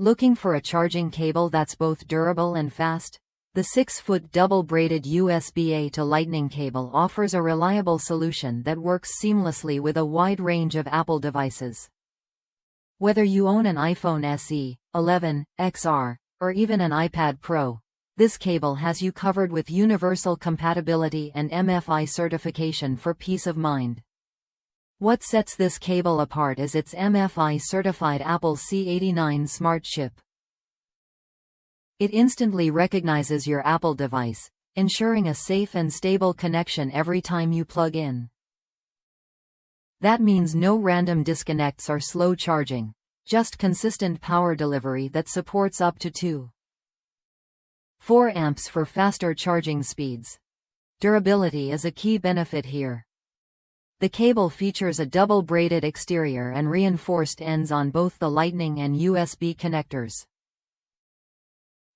Looking for a charging cable that's both durable and fast? The 6-foot double-braided USB-A to Lightning cable offers a reliable solution that works seamlessly with a wide range of Apple devices. Whether you own an iPhone SE, 11, XR, or even an iPad Pro, this cable has you covered with universal compatibility and MFI certification for peace of mind. What sets this cable apart is its MFi-certified Apple C89 smart chip. It instantly recognizes your Apple device, ensuring a safe and stable connection every time you plug in. That means no random disconnects or slow charging, just consistent power delivery that supports up to 2.4 amps for faster charging speeds. Durability is a key benefit here. The cable features a double-braided exterior and reinforced ends on both the Lightning and USB connectors.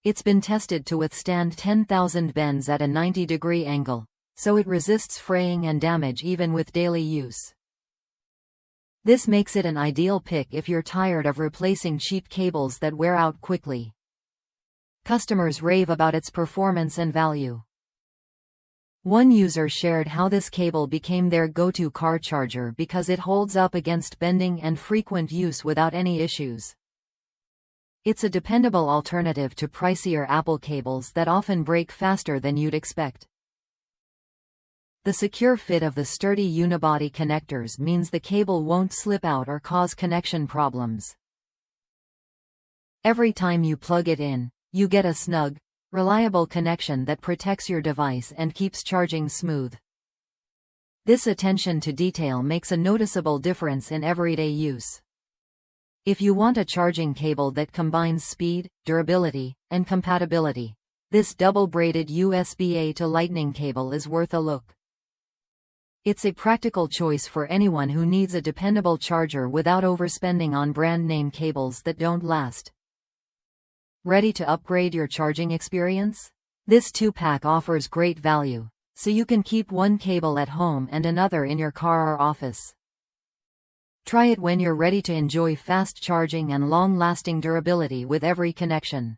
It's been tested to withstand 10,000 bends at a 90-degree angle, so it resists fraying and damage even with daily use. This makes it an ideal pick if you're tired of replacing cheap cables that wear out quickly. Customers rave about its performance and value. One user shared how this cable became their go-to car charger because it holds up against bending and frequent use without any issues. It's a dependable alternative to pricier Apple cables that often break faster than you'd expect. The secure fit of the sturdy unibody connectors means the cable won't slip out or cause connection problems. Every time you plug it in, you get a snug, reliable connection that protects your device and keeps charging smooth. This attention to detail makes a noticeable difference in everyday use. If you want a charging cable that combines speed, durability, and compatibility, this double-braided USB-A to Lightning cable is worth a look. It's a practical choice for anyone who needs a dependable charger without overspending on brand-name cables that don't last. Ready to upgrade your charging experience? This 2-pack offers great value, so you can keep one cable at home and another in your car or office. Try it when you're ready to enjoy fast charging and long-lasting durability with every connection.